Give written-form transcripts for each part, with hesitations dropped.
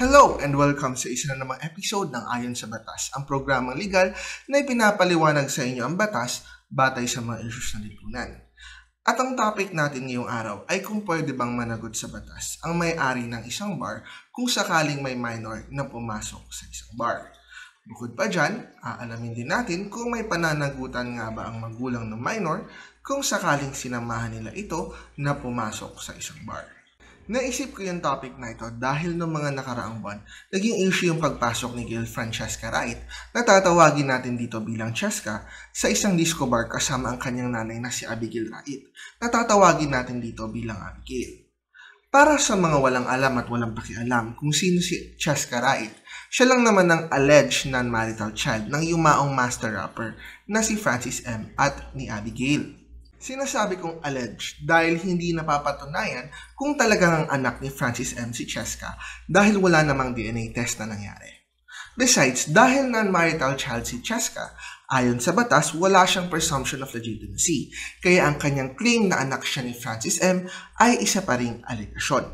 Hello and welcome sa isa na namang episode ng Ayon sa Batas, ang programang legal na ipinapaliwanag sa inyo ang batas batay sa mga issues na lipunan. At ang topic natin ngayong araw ay kung pwede bang managot sa batas ang may-ari ng isang bar kung sakaling may minor na pumasok sa isang bar. Bukod pa dyan, aalamin din natin kung may pananagutan nga ba ang magulang ng minor kung sakaling sinamahan nila ito na pumasok sa isang bar. Naisip ko yung topic na ito dahil noong mga nakaraang buwan, naging issue yung pagpasok ni Gail Francesca Wright na tatawagin natin dito bilang Cheska sa isang disco bar kasama ang kanyang nanay na si Abigail Wright na tatawagin natin dito bilang Abigail. Para sa mga walang alam at walang pakialam kung sino si Cheska Wright, siya lang naman ang alleged non-marital child ng yumaong master rapper na si Francis M. at ni Abigail. Sinasabi kong alleged dahil hindi napapatunayan kung talagang ang anak ni Francis M. si Cheska dahil wala namang DNA test na nangyari. Besides, dahil non-marital child si Cheska, ayon sa batas, wala siyang presumption of legitimacy, kaya ang kanyang claim na anak siya ni Francis M. ay isa pa ring alegasyon.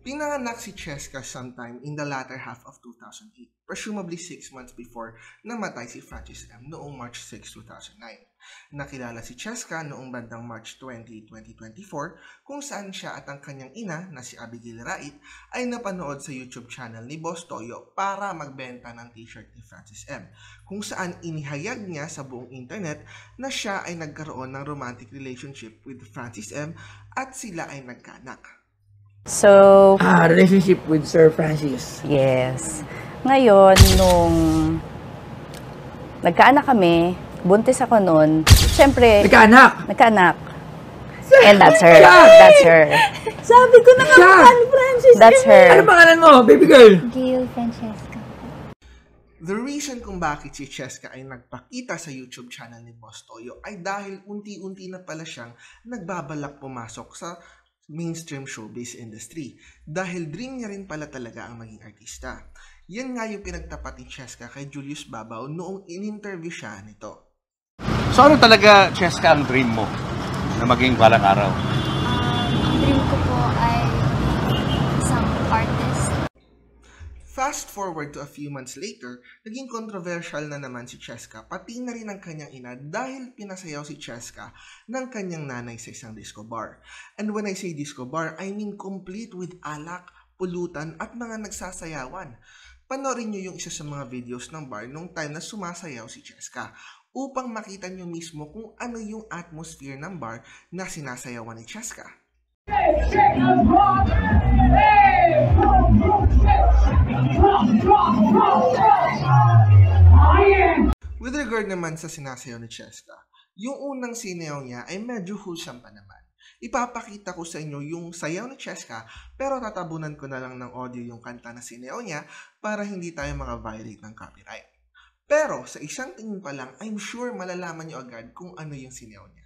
Pinanganak si Cheska sometime in the latter half of 2008, presumably 6 months before namatay si Francis M. noong March 6, 2009. Nakilala si Cheska noong bandang March 20, 2024 kung saan siya at ang kanyang ina na si Abigail Wright ay napanood sa YouTube channel ni Boss Toyo para magbenta ng t-shirt ni Francis M. Kung saan inihayag niya sa buong internet na siya ay nagkaroon ng romantic relationship with Francis M. at sila ay nagkaanak. So, relationship with Sir Francis. yes. Ngayon, nung nagkaanak kami, buntis ako noon, syempre, nagkaanak. And that's her. That's her. Sabi ko na nga pangalan ni Francis. That's her. Ano pangalan mo, baby girl? Gail Francesca. The reason kung bakit si Cheska ay nagpakita sa YouTube channel ni Boss Toyo ay dahil unti-unti na pala siyang nagbabalak pumasok sa mainstream showbiz industry dahil dream niya rin pala talaga ang maging artista. Yan nga yung pinagtapat ni Cheska kay Julius Babaw noong in-interview siya nito. So ano talaga, Cheska, ang dream mo na maging balang araw? Dream ko po ay isang artist. Fast forward to a few months later, naging controversial na naman si Cheska pati na rin ang kanyang ina dahil pinasayaw si Cheska ng kanyang nanay sa isang disco bar. And when I say disco bar, I mean complete with alak, pulutan at mga nagsasayawan. Panoorin nyo yung isa sa mga videos ng bar nung time na sumasayaw si Cheska upang makita nyo mismo kung ano yung atmosphere ng bar na sinasayawan ni Cheska. With regard naman sa sinasayaw ni Cheska, yung unang sinayaw niya ay medyo wholesome pa naman. Ipapakita ko sa inyo yung sayaw ni Cheska pero tatabunan ko na lang ng audio yung kanta na sinayaw niya para hindi tayo maka-violate ng copyright. Pero sa isang tingin pa lang, I'm sure malalaman nyo agad kung ano yung sinayaw niya.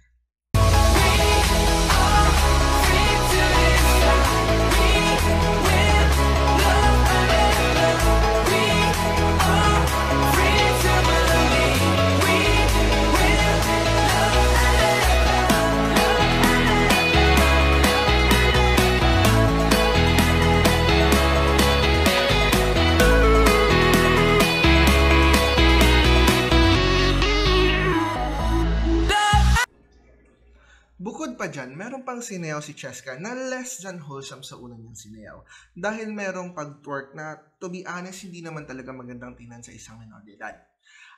Bukod pa dyan, meron pang sinayaw si Cheska na less than wholesome sa unang niyang sinayaw. Dahil merong pag-twerk na, to be honest, hindi naman talaga magandang tingnan sa isang menor de edad.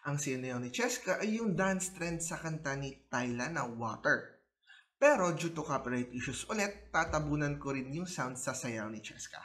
Ang sinayaw ni Cheska ay yung dance trend sa kanta ni Tyla na Water. Pero due to copyright issues ulit, tatabunan ko rin yung sound sa sayaw ni Cheska.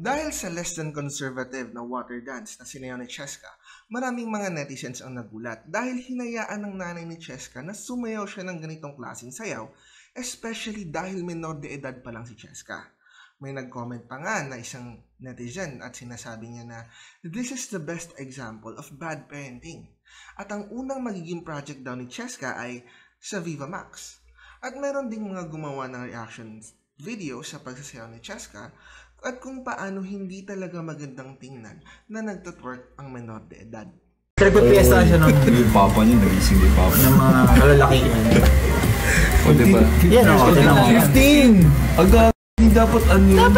Dahil sa less than conservative na water dance na sinayaw ni Cheska, maraming mga netizens ang nagulat dahil hinayaan ng nanay ni Cheska na sumayaw siya ng ganitong klaseng sayaw, especially dahil menor de edad pa lang si Cheska. May nag-comment pa nga na isang netizen at sinasabi niya na this is the best example of bad parenting. At ang unang magiging project daw ni Cheska ay sa Viva Max. At meron ding mga gumawa ng reactions video sa pagsasayaw ni Cheska at kung paano hindi talaga magandang tingnan na nagtutwerk ang menor de edad. Nagpipiesta siya ng Yung papa niya, nagising yung papa. ng mga kalalakihan. O, diba? Yan o, tinan mo. 15! Aga, hindi dapat ano yun.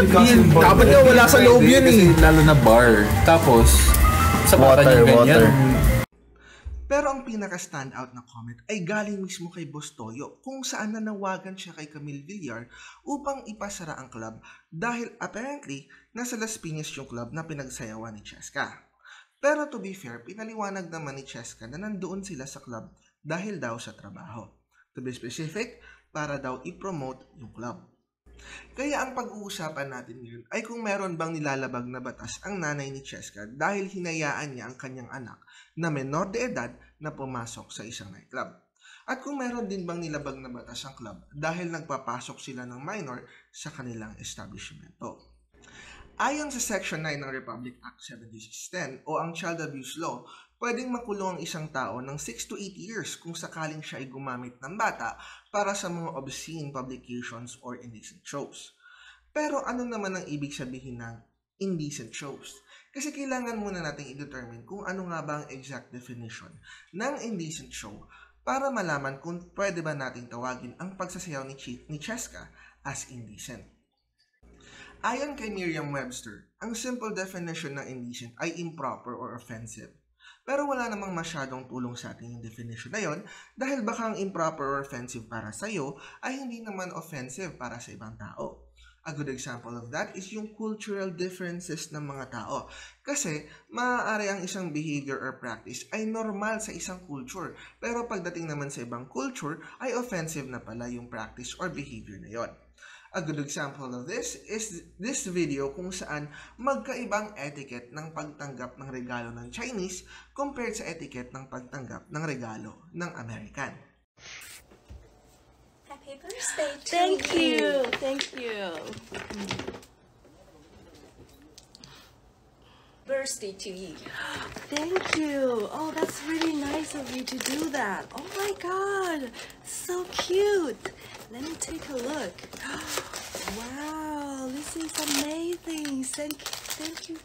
Dapat nga wala sa loob yun Kasi lalo na bar. Tapos, sa bata niya ganyan. Pero ang pinaka-standout na comment ay galing mismo kay Boss Toyo kung saan nanawagan siya kay Camille Villar upang ipasara ang club dahil apparently nasa Las Piñas yung club na pinagsayawan ni Cheska. Pero to be fair, pinaliwanag naman ni Cheska na nandoon sila sa club dahil daw sa trabaho. To be specific, para daw i-promote yung club. Kaya ang pag-uusapan natin ngayon ay kung meron bang nilalabag na batas ang nanay ni Cheska dahil hinayaan niya ang kanyang anak na menor de edad na pumasok sa isang nightclub. At kung meron din bang nilabag na batas ang club dahil nagpapasok sila ng minor sa kanilang establishmento. Ayon sa Section 9 ng Republic Act 7610 o ang Child Abuse Law, pwedeng makulong ang isang tao ng 6 to 8 years kung sakaling siya ay gumamit ng bata para sa mga obscene publications or indecent shows. Pero ano naman ang ibig sabihin ng indecent shows? Kasi kailangan muna nating i-determine kung ano nga ba ang exact definition ng indecent show para malaman kung pwede ba nating tawagin ang pagsasayaw ni Cheska as indecent. Ayon kay Merriam-Webster, ang simple definition ng indecent ay improper or offensive. Pero wala namang masyadong tulong sa atin yung definition na yon dahil baka ang improper or offensive para sa iyo ay hindi naman offensive para sa ibang tao. A good example of that is yung cultural differences ng mga tao. Kasi maaari ang isang behavior or practice ay normal sa isang culture pero pagdating naman sa ibang culture ay offensive na pala yung practice or behavior na yon. A good example of this is this video kung saan magkaibang etiquette ng pagtanggap ng regalo ng Chinese compared sa etiquette ng pagtanggap ng regalo ng American. Happy birthday to Thank you. Thank you. Birthday to you. Thank you. Oh, that's really nice of you to do that. Oh my God. So cute. Let me take a look. Wow, this is amazing. Thank you.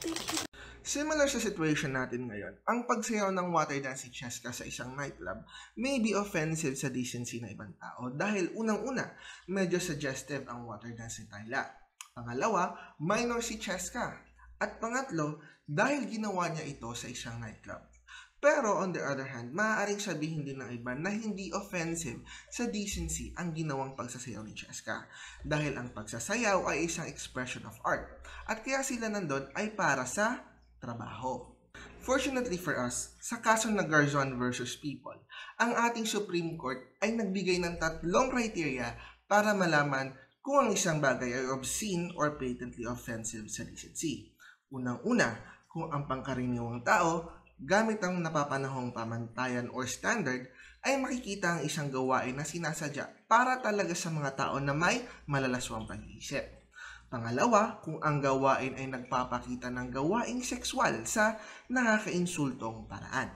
Similar sa situation natin ngayon, ang pagsayaw ng water dance si Cheska sa isang nightclub may be offensive sa decency ng ibang tao dahil unang-una, medyo suggestive ang water dance ni Tyla. Pangalawa, minor si Cheska. At pangatlo, dahil ginawa niya ito sa isang nightclub. Pero on the other hand, maaaring sabihin din ng iba na hindi offensive sa decency ang ginawang pagsasayaw ni Cheska dahil ang pagsasayaw ay isang expression of art at kaya sila nandun ay para sa trabaho. Fortunately for us, sa kaso na Garzon versus People, ang ating Supreme Court ay nagbigay ng 3 criteria para malaman kung ang isang bagay ay obscene or patently offensive sa decency. Unang-una, kung ang pangkaraniwang tao gamit ang napapanahong pamantayan or standard, ay makikita ang isang gawain na sinasadya para talaga sa mga tao na may malalaswang pag-iisip. Pangalawa, kung ang gawain ay nagpapakita ng gawaing sexual sa nakakainsultong paraan.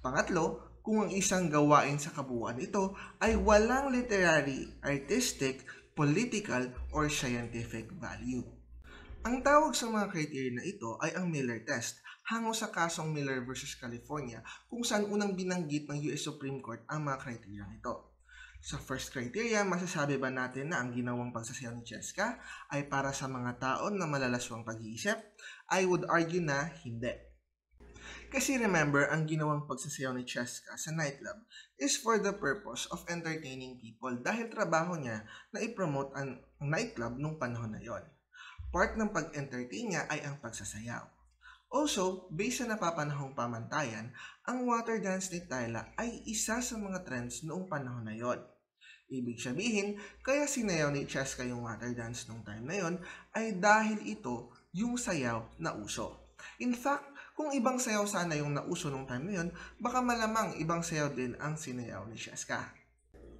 Pangatlo, kung ang isang gawain sa kabuuan ito ay walang literary, artistic, political, or scientific value. Ang tawag sa mga criteria na ito ay ang Miller Test, hango sa kasong Miller versus California kung saan unang binanggit ng US Supreme Court ang mga criteria nito. Sa first criteria, masasabi ba natin na ang ginawang pagsasayaw ni Cheska ay para sa mga taon na malalaswang pag-iisip? I would argue na hindi. Kasi remember, ang ginawang pagsasayaw ni Cheska sa nightclub is for the purpose of entertaining people dahil trabaho niya na i-promote ang nightclub nung panahon na yon. Part ng pag-entertain niya ay ang pagsasayaw. Also, based sa napapanahong pamantayan, ang water dance ni Tyla ay isa sa mga trends noong panahon na yon. Ibig sabihin, kaya sinayaw ni Cheska yung water dance nung time na yon ay dahil ito yung sayaw na uso. In fact, kung ibang sayaw sana yung nauso nung time na yon, baka malamang ibang sayaw din ang sinayaw ni Cheska.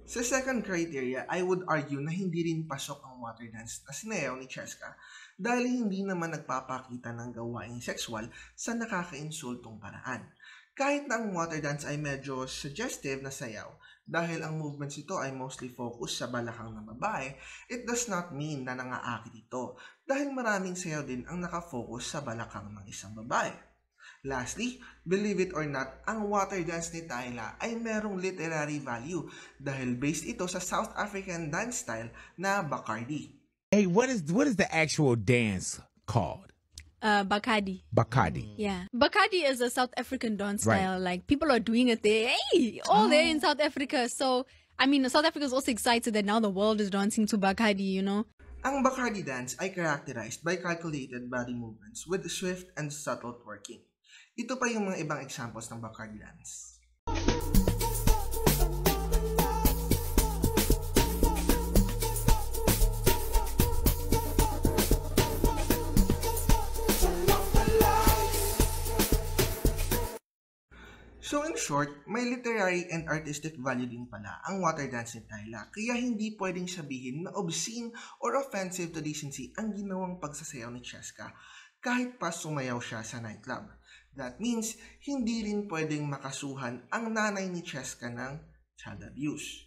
Sa second criteria, I would argue na hindi rin pasok ang water dance na sinayaw ni Cheska dahil hindi naman nagpapakita ng gawaing sexual sa nakakainsultong paraan. Kahit na ang water dance ay medyo suggestive na sayaw, dahil ang movements ito ay mostly focused sa balakang ng babae, it does not mean na nangaakit ito, dahil maraming sayaw din ang nakafocus sa balakang ng isang babae. Lastly, believe it or not, ang water dance ni Tyla ay merong literary value dahil based ito sa South African dance style na Bacardi. Hey, what is the actual dance called? Bacardi. Bacardi. Yeah. Bacardi is a South African dance Right. style. Like, people are doing it there. Hey, all there in South Africa. So, I mean, South Africa is also excited that now the world is dancing to Bacardi, you know? Ang Bacardi dance ay characterized by calculated body movements with swift and subtle twerking. Ito pa yung mga ibang examples ng Bacardi dance. So in short, may literary and artistic value din pala ang water dance ni Tyla, kaya hindi pwedeng sabihin na obscene or offensive to decency ang ginawang pagsasayaw ni Cheska kahit pa sumayaw siya sa nightclub. That means, hindi rin pwedeng makasuhan ang nanay ni Cheska ng child abuse.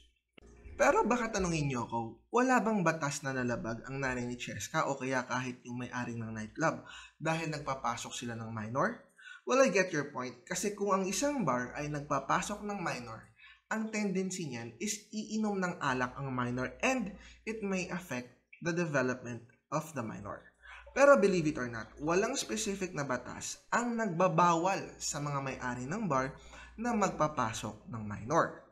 Pero baka tanungin niyo ako, wala bang batas na nalabag ang nanay ni Cheska o kaya kahit yung may-ari ng nightclub dahil nagpapasok sila ng minor? Well, I get your point kasi kung ang isang bar ay nagpapasok ng minor, ang tendency niyan is iinom ng alak ang minor and it may affect the development of the minor. Pero believe it or not, walang specific na batas ang nagbabawal sa mga may-ari ng bar na magpapasok ng minor.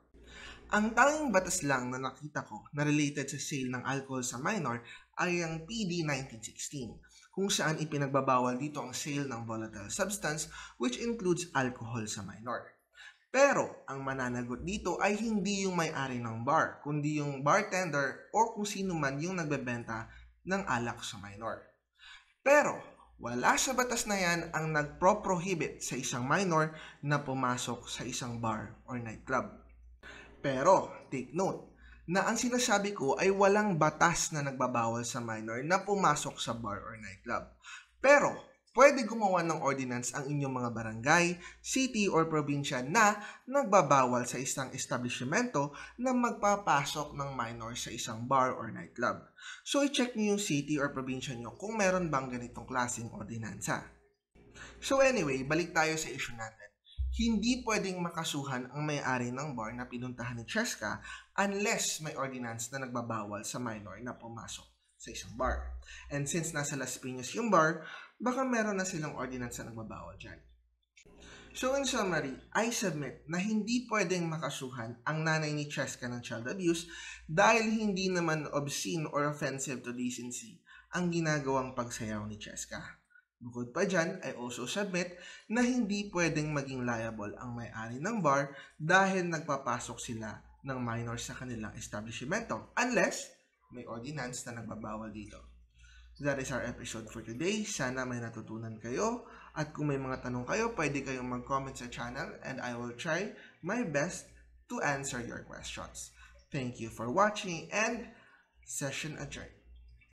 Ang tanging batas lang na nakita ko na related sa sale ng alcohol sa minor ay ang PD 1916, kung saan ipinagbabawal dito ang sale ng volatile substance which includes alcohol sa minor. Pero ang mananagot dito ay hindi yung may-ari ng bar, kundi yung bartender o kung sino man yung nagbebenta ng alak sa minor. Pero wala sa batas na yan ang nagpro-prohibit sa isang minor na pumasok sa isang bar or nightclub. Pero, take note, na ang sinasabi ko ay walang batas na nagbabawal sa minor na pumasok sa bar or nightclub. Pero, pwede gumawa ng ordinance ang inyong mga barangay, city or probinsya na nagbabawal sa isang establishmento na magpapasok ng minor sa isang bar or nightclub. So, i-check niyo yung city or probinsya niyo kung meron bang ganitong klaseng ordinansa. So anyway, balik tayo sa issue natin. Hindi pwedeng makasuhan ang may-ari ng bar na pinuntahan ni Cheska unless may ordinance na nagbabawal sa minor na pumasok sa isang bar. And since nasa Las Piñas yung bar, baka meron na silang ordinance na nagbabawal dyan. So in summary, I submit na hindi pwedeng makasuhan ang nanay ni Cheska ng child abuse dahil hindi naman obscene or offensive to decency ang ginagawang pagsayaw ni Cheska. Bukod pa dyan, I also submit na hindi pwedeng maging liable ang may-ari ng bar dahil nagpapasok sila ng minor sa kanilang establishmento unless may ordinance na nagbabawal dito. That is our episode for today. Sana may natutunan kayo at kung may mga tanong kayo, pwede kayong mag-comment sa channel and I will try my best to answer your questions. Thank you for watching and session adjourned.